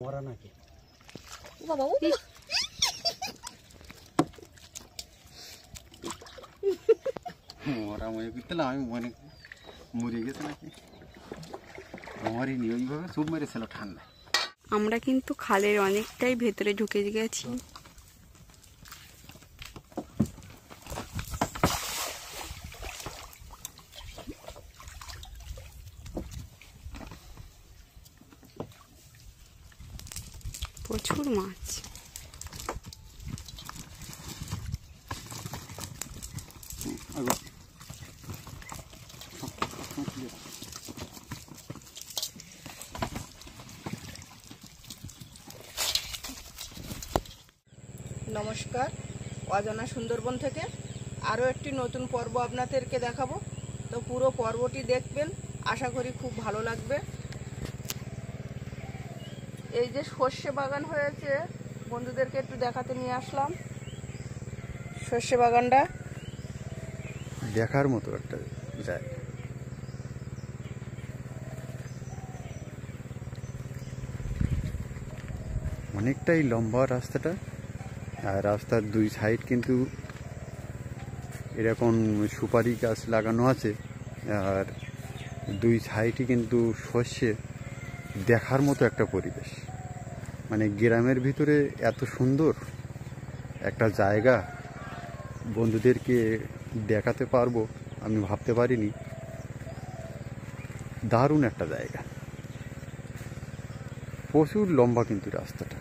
মরা নাকি বাবা মরা মনে করতে আমি মনে মরে গেছে নাকি মরিনি ওইভাবে চুপ মেরেছিল ঠান্ডা। আমরা কিন্তু খালের অনেকটাই ভেতরে ঢুকে গেছি। প্রচুর মাছ। নমস্কার, অজানা সুন্দরবন থেকে আরও একটি নতুন পর্ব আপনাদেরকে দেখাবো। তো পুরো পর্বটি দেখবেন, আশা করি খুব ভালো লাগবে। এই যে সর্ষে বাগান হয়েছে, বন্ধুদেরকে একটু দেখাতে নিয়ে আসলাম সর্ষে বাগানটা। দেখার মতো একটা জায়গা। অনেকটাই লম্বা রাস্তাটা, আর রাস্তার দুই সাইড কিন্তু এরকম সুপারি গাছ লাগানো আছে, আর দুই সাইডই কিন্তু সর্ষে। দেখার মতো একটা পরিবেশ, মানে গ্রামের ভিতরে এত সুন্দর একটা জায়গা বন্ধুদেরকে দেখাতে পারবো আমি ভাবতে পারিনি। দারুণ একটা জায়গা, প্রচুর লম্বা কিন্তু রাস্তাটা।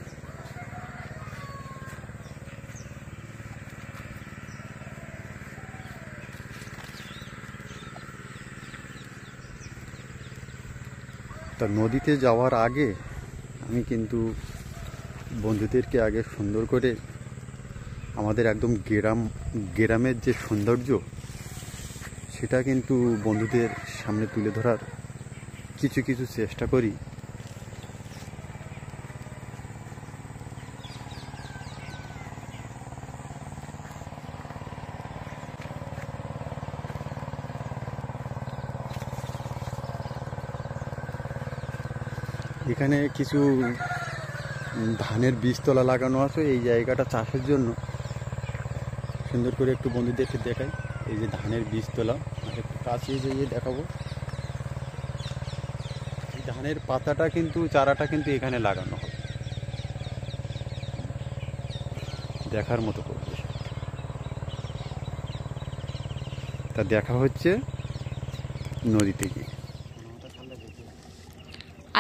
তা নদীতে যাওয়ার আগে আমি কিন্তু বন্ধুদেরকে আগে সুন্দর করে আমাদের একদম গ্রামের যে সৌন্দর্য সেটা কিন্তু বন্ধুদের সামনে তুলে ধরার কিছু কিছু চেষ্টা করি। এখানে কিছু ধানের বীজতলা লাগানো আছে এই জায়গাটা চাষের জন্য। সুন্দর করে একটু বন্ধুদেরকে দেখাই, এই যে ধানের বীজতলা, একটু কাছে যেয়ে দেখাবো। এই ধানের পাতাটা কিন্তু চারাটা কিন্তু এখানে লাগানো হবে। দেখার মতো পরিবেশ। তা দেখা হচ্ছে নদীতে গিয়ে।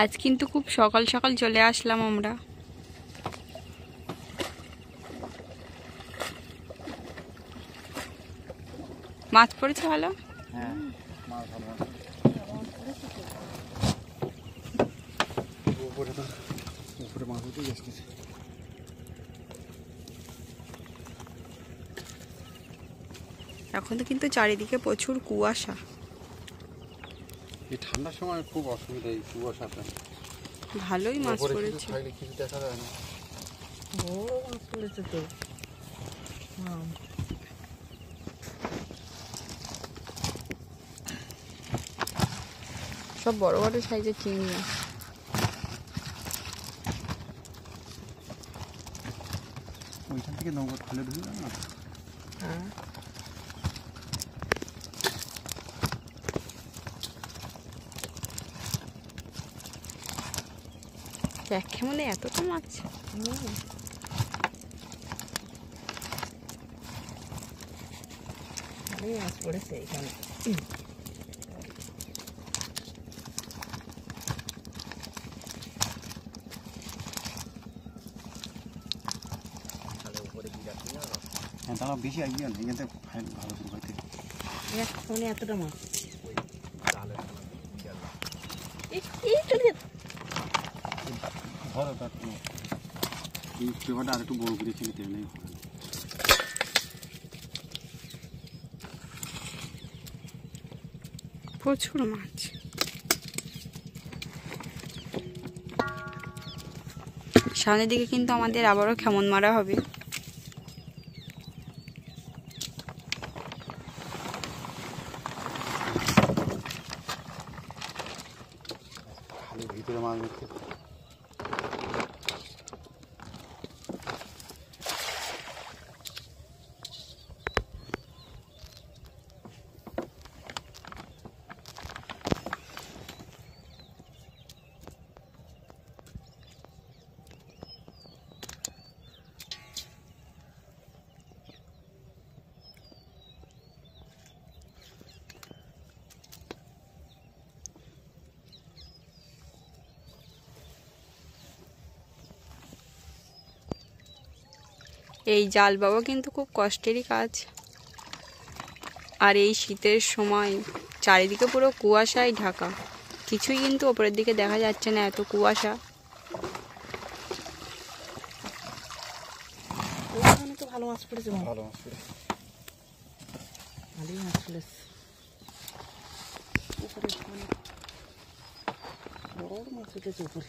আজ কিন্তু খুব সকাল সকাল চলে আসলাম আমরা। মাছ পড়েছে ভালো। এখন তো কিন্তু চারিদিকে প্রচুর কুয়াশা। এই ঠান্ডার সময় খুব অসুবিধা এই কুয়াশাটা। ভালোই মাছ পড়েছে। কিছু দেখা যায় না। বড় মাছ পড়েছে তো। সব বড় বড় সাইজের চিংড়ি মাছ। ওইখান থেকে নৌকা খুলে ঢুকলাম না। হ্যাঁ, দেখে মনে এতটা মাছ। মাছ পড়েছে এখানে। হ্যাঁ, তারা বেশি আগিয়ে না, এখান থেকে ভালো করে হইতে এখানে এতটা মাছ। ধরো তার এই পেপারটা আর একটু বড় করে ছিল তেমনি হবে। প্রচুর মাছ। সামনের দিকে কিন্তু আমাদের আবারও খেমন মারা হবে। ভিতরে মাছ এই জাল বাওয়া কিন্তু খুব কষ্টেরই কাজ। আর এই শীতের সময় চারিদিকে পুরো কুয়াশায় ঢাকা, কিছুই কিন্তু ওপরের দিকে দেখা যাচ্ছে না, এত কুয়াশা। ভালো মাছ পড়েছে, ভালো মাছ পড়েছে, ভালোই মাছ পড়েছে। উপরে বড় মাছ উঠেছে উপরে।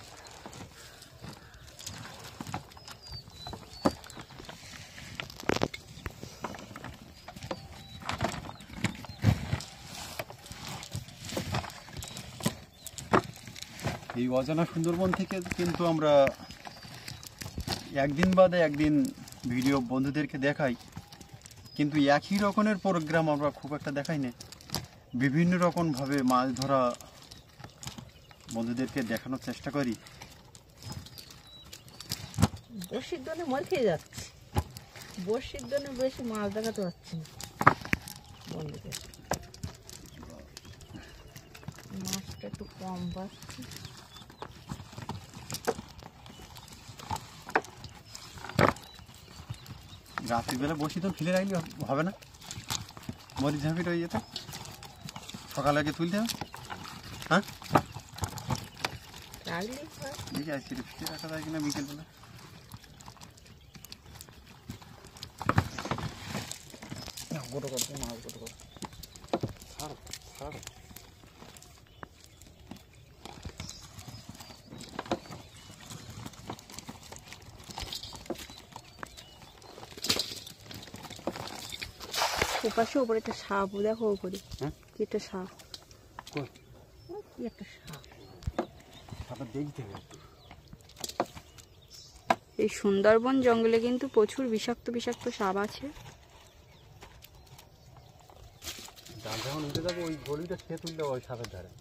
এই অজানা সুন্দরবন থেকে কিন্তু আমরা একদিন বাদে একদিন ভিডিও বন্ধুদেরকে দেখাই, কিন্তু একই রকমের প্রোগ্রাম আমরা খুব একটা দেখাই না। বিভিন্ন রকমভাবে মাছ ধরা বন্ধুদেরকে দেখানোর চেষ্টা করি। বড়শির দোনে মর খেয়ে যাচ্ছে, বড়শির দোনে বেশি মাছ দেখাতে পারছি না বন্ধুদের, মাছটা একটু কম পাচ্ছি। রাত্রিবেলা বসি তো ফেলে রাখলে হবে না, মরিচ ঝাঁপি রয়ে যেত, সকালে আগে তুলতে হবে। হ্যাঁ দেখি আজকে ফিরে রাখা যায় কিনা বিকেলবেলা। গোটো করতে মাছ গোটো করতে ছাড়ো ছাড়ো। ওপাশে ওপরে একটা সাপ, দেখো ওপরে কি একটা সাপ, কি একটা সাপ, সাপের দেখতে হবে। এই সুন্দরবন জঙ্গলে কিন্তু প্রচুর বিষাক্ত বিষাক্ত সাপ আছে। জাল যখন উঠে যাবো ওই গলিটা খেয়ে তুললে ওই সাপের ধারে।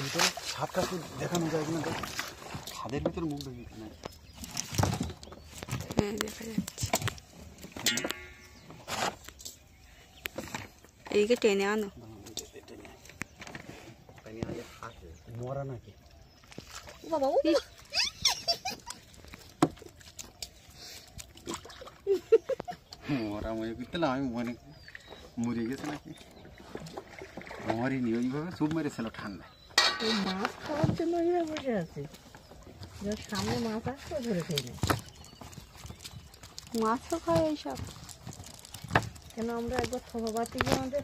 ভিতরে সাপটা তো দেখানো যায় কিনা, খাদের ভিতরে মুখ ঢুকিয়ে না। হ্যাঁ দেখা যাচ্ছে, এইদিকে টেনে আনো। মরা নাকি বাবা মরা মনে করতেলাম আমি, মনে মরে গেছে নাকি, মরিনি, ওইভাবে চুপ মেরেছিল ঠান্ডায়। ওই মাছ খাওয়ার জন্য এরা বসে আছে, যার সামনে মাছ আসছে ধরে খেয়ে নেয়। মাছও খায় এইসব। কেন আমরা একবার থোপা পাতি গিয়ে আমাদের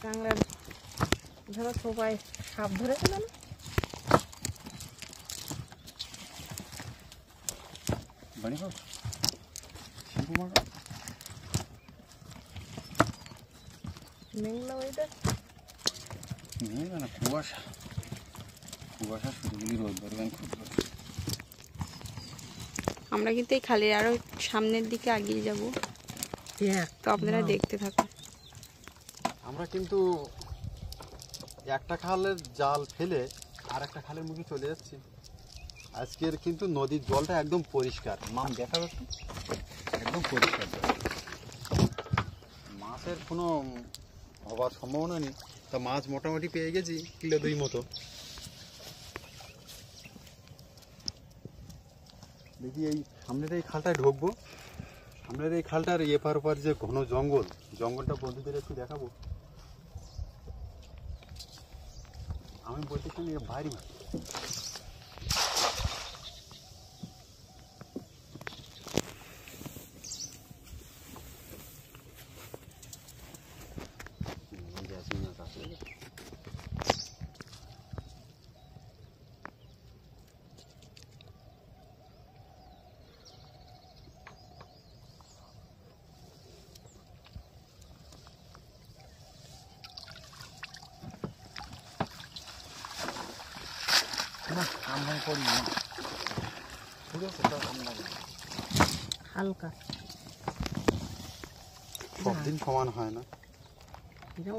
কাংড়ার ধরো থোপায় সাপ ধরেছিল না, বাড়ি পাবো শ্যাম্পু মাখা মেঘলা ওয়েদার, নেই না, কুয়াশা কুয়াশা শুধুগুলি রোদ বেরোবেন খুব। আমরা কিন্তু এই খালের আরো সামনের দিকে এগিয়ে যাব, তো আপনারা দেখতে থাকুন। আমরা কিন্তু একটা খালের জাল ফেলে আর একটা খালের মুখে চলে যাচ্ছি। আজকের কিন্তু নদীর জলটা একদম পরিষ্কার, মাছ দেখা যাচ্ছে একদম পরিষ্কার জল, মাছের কোনো হবার সম্ভাবনা নেই। তা মাছ মোটামুটি পেয়ে গেছি কিলো 2 মতো। দেখি এই সামনের এই খালটায় ঢুকবো, সামনের এই খালটার এপার ওপার যে ঘন জঙ্গল, জঙ্গলটা বন্ধুদের একটু দেখাবো। আমি বলতেছিলাম এর বাইরে আমদানি করি না, ঠিক আছে, হালকা সব দিন সমান হয় না,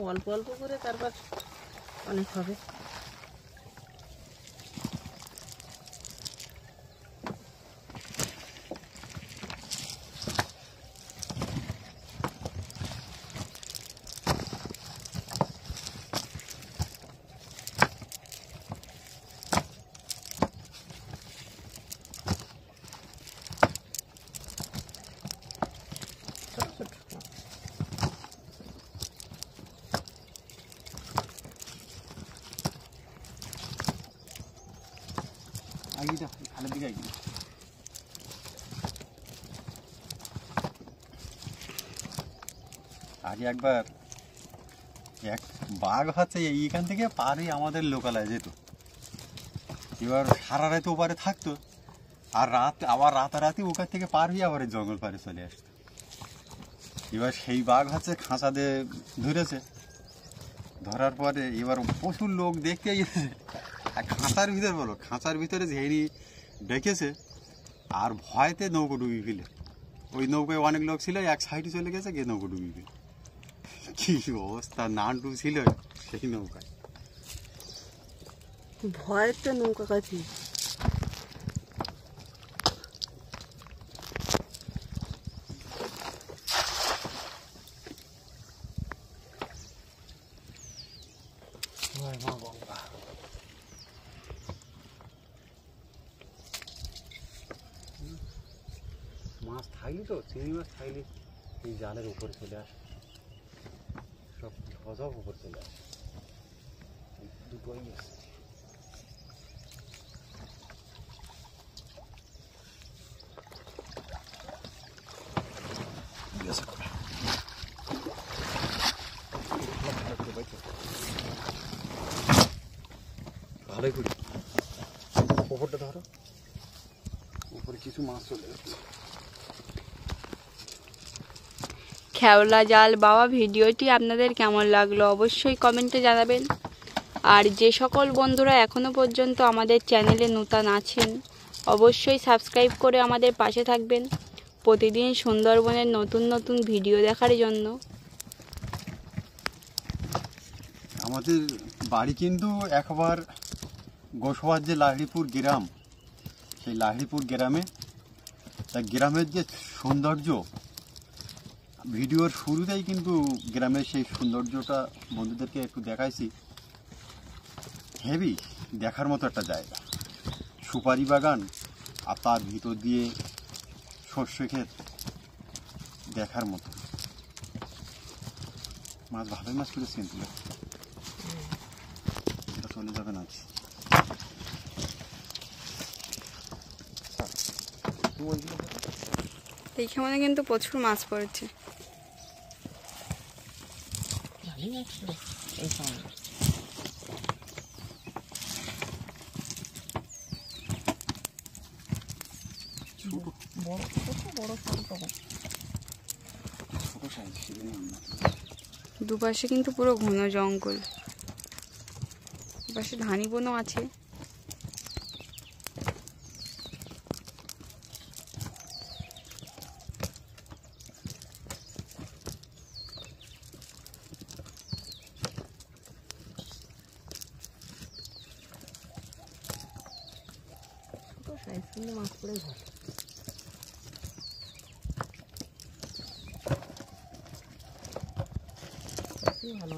অল্প অল্প করে তারপর অনেক হবে। খালের দিকে আগে একবার এক বাঘ হচ্ছে এইখান থেকে পারে আমাদের লোকালয়ে যেত, এবার সারা রাতে ওপারে থাকতো, আর আবার রাতারাতি ওখান থেকে পার হয়ে আবার জঙ্গল পারে চলে আসতো। এবার সেই বাঘ হচ্ছে খাঁচা দিয়ে ধরেছে, ধরার পরে এবার প্রচুর লোক দেখতে গেছে, খাঁচার ভিতরে বলো, খাঁচার ভিতরে ঝেড়ি ডেকেছে, আর ভয়তে নৌকো ডুবি ফেলে, ওই নৌকায় অনেক লোক ছিল, এক সাইডে চলে গেছে, গিয়ে নৌকো ডুবি ফেলে। কি অবস্থা, নানটু ছিল সেই নৌকায়। ভয়ের তো নৌকা কাছে মাছ থাকলে তো চিংড়ি মাছ থাকলে এই জালের উপরে চলে আসে, সব ঝঝপ উপরে চলে আসে, দুটোই আছে। ভালোই করি ওপরটা ধরো, উপরে কিছু মাছ চলে যাচ্ছে। খেওলা জাল বাওয়া ভিডিওটি আপনাদের কেমন লাগলো অবশ্যই কমেন্টে জানাবেন। আর যে সকল বন্ধুরা এখনও পর্যন্ত আমাদের চ্যানেলে নতুন আছেন অবশ্যই সাবস্ক্রাইব করে আমাদের পাশে থাকবেন প্রতিদিন সুন্দরবনের নতুন নতুন ভিডিও দেখার জন্য। আমাদের বাড়ি কিন্তু একবার গোসবার যে লাহিড়িপুর গ্রাম, সেই লাহিড়িপুর গ্রামে, তা গ্রামের যে সৌন্দর্য, ভিডিওর শুরুতেই কিন্তু গ্রামের সেই সৌন্দর্যটা বন্ধুদেরকে একটু দেখাইছি। হেভি দেখার মতো একটা জায়গা, সুপারি বাগান, আর তার ভিতর দিয়ে সর্ষে ক্ষেত, দেখার মতো। মাছ ভালোই মাছ করেছেন তুলে, এটা চলে যাবে না। এইখানে কিন্তু প্রচুর মাছ পড়েছে। দুপাশে কিন্তু পুরো ঘন জঙ্গল, এপাশে ধানি বনও আছে। মাছ পড়ে ভালো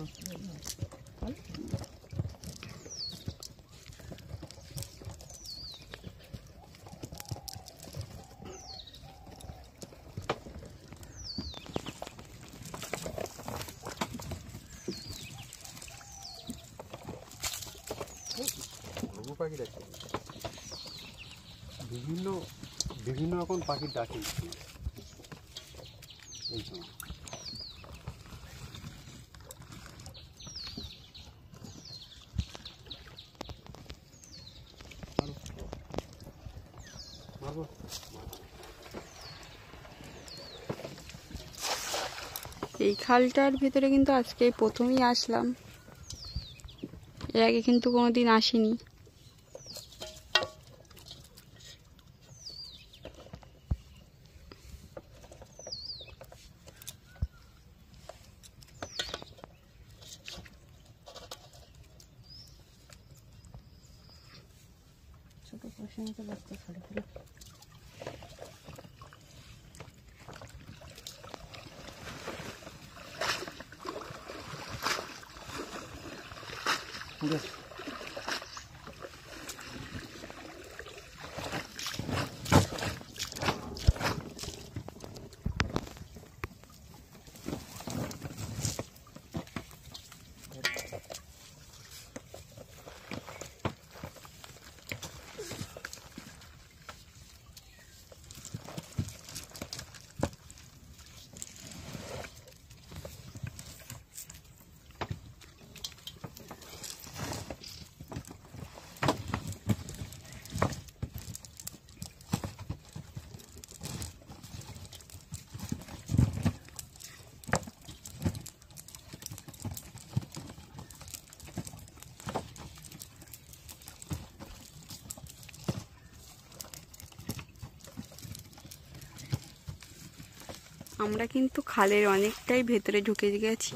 ভালো পাখি ডাকে, বিভিন্ন বিভিন্ন রকম পাখির ডাকে এই সময়। এই খালটার ভিতরে কিন্তু আজকে প্রথমেই আসলাম, এর আগে কিন্তু কোনোদিন আসিনি। ছোট প্রশ্নটা বাচ্চা ছড়ে ফেলে আমরা কিন্তু খালের অনেকটাই ভেতরে ঢুকে গেছি।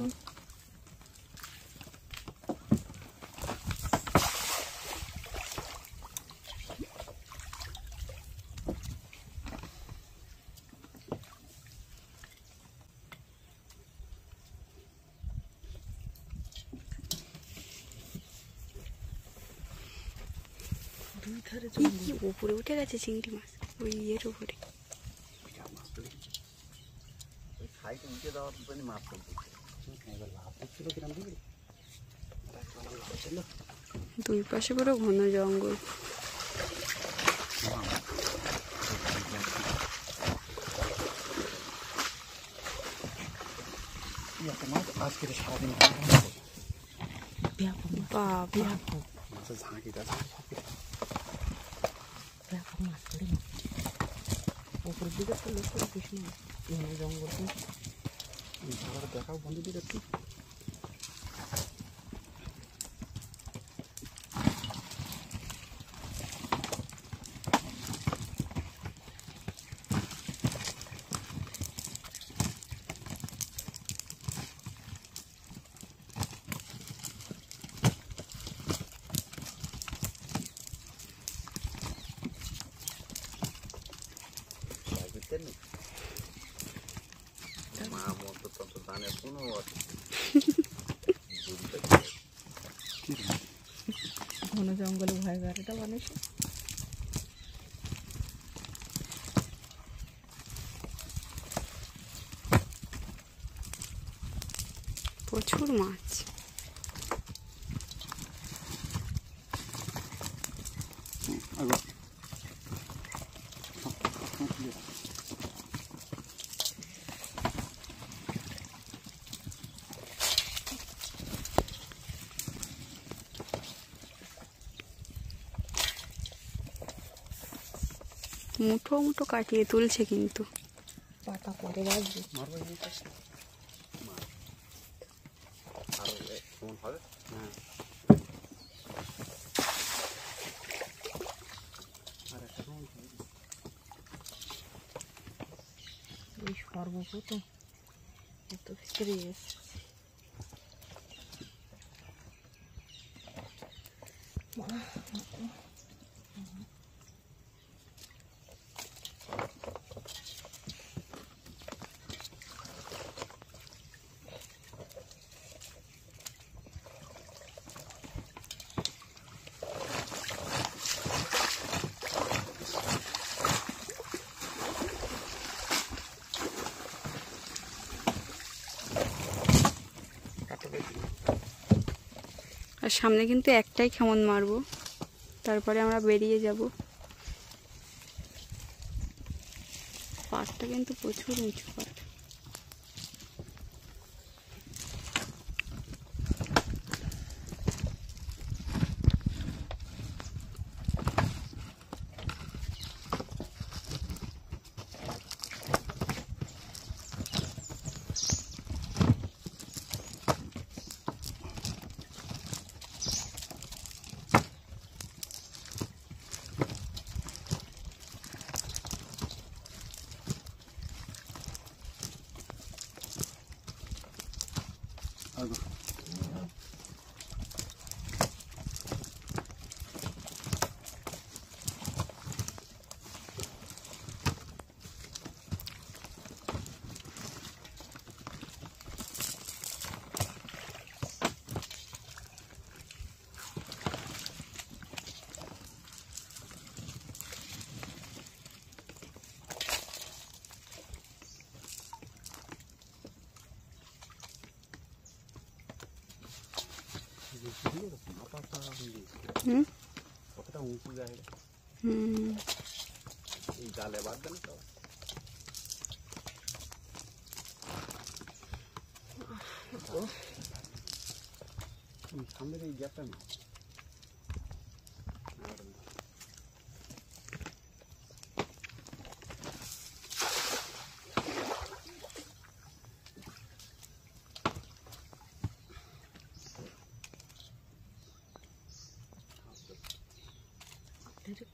উপরে উঠে গেছে চিংড়ি মাছ ওই ইয়ের উপরে। দুই পাশে পুরো ঘন জঙ্গল। উপরের দিকে তো লোক করে কৃষ্ণ জঙ্গল দেখাও বন্ধু দিকে একটু। ঘন জঙ্গলে ভয় গাড়িটা মানুষ প্রচুর মাছ। মুঠো মুঠো কাটিয়ে তুলছে কিন্তু পাতা পরে বাজবে। সর্বপ্রথম এত ভিতরে এসেছে। আর সামনে কিন্তু একটাই খেমন মারবো, তারপরে আমরা বেরিয়ে যাব। পাড়টা কিন্তু প্রচুর উঁচু পাড়। জালে বাদ দেন তো সামনে এই গ্যাপটা না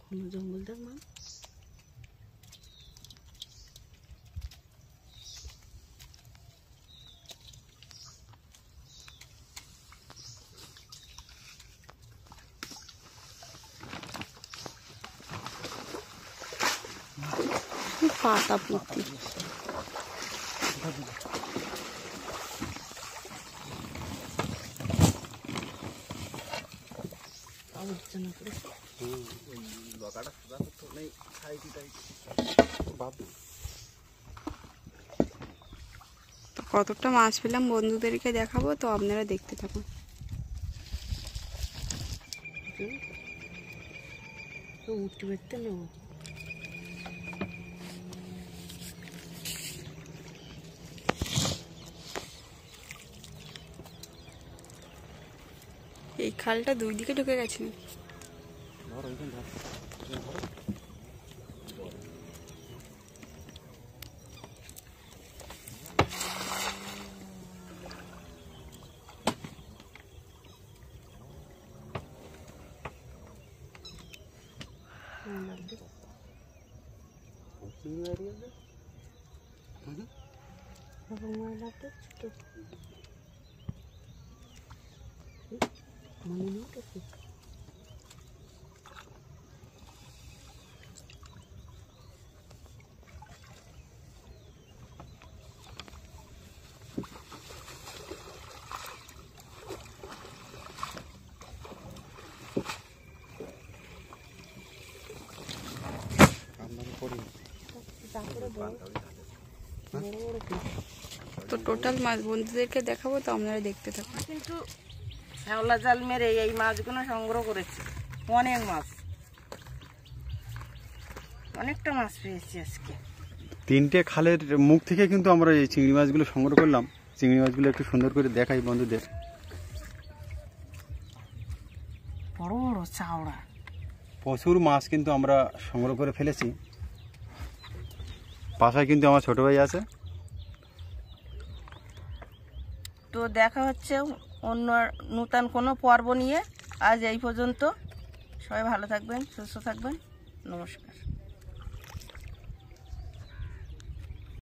ঘন জঙ্গল দেখ মা। পাতা পুঁতি। তো কতটা মাছ পেলাম বন্ধুদেরকে দেখাবো, তো আপনারা দেখতে থাকুন। এই খালটা দুই দিকে ঢুকে গেছে। তো টোটাল মাছ বন্ধুদেরকে দেখাবো, তো আপনারা দেখতে থাকুন। কিন্তু শ্যাওলা জাল মেরে এই মাছগুলো সংগ্রহ করেছি, অনেক মাছ, অনেকটা মাছ পেয়েছি আজকে। 3টে খালের মুখ থেকে কিন্তু আমরা এই চিংড়ি মাছগুলো সংগ্রহ করলাম। চিংড়ি মাছগুলো একটু সুন্দর করে দেখাই বন্ধুদের। বড় বড় চাওড়া প্রচুর মাছ কিন্তু আমরা সংগ্রহ করে ফেলেছি। পাশায় কিন্তু আমার ছোট ভাই আছে। তো দেখা হচ্ছে অন্য নতুন কোনো পর্ব নিয়ে। আজ এই পর্যন্ত। সবাই ভালো থাকবেন, সুস্থ থাকবেন। নমস্কার।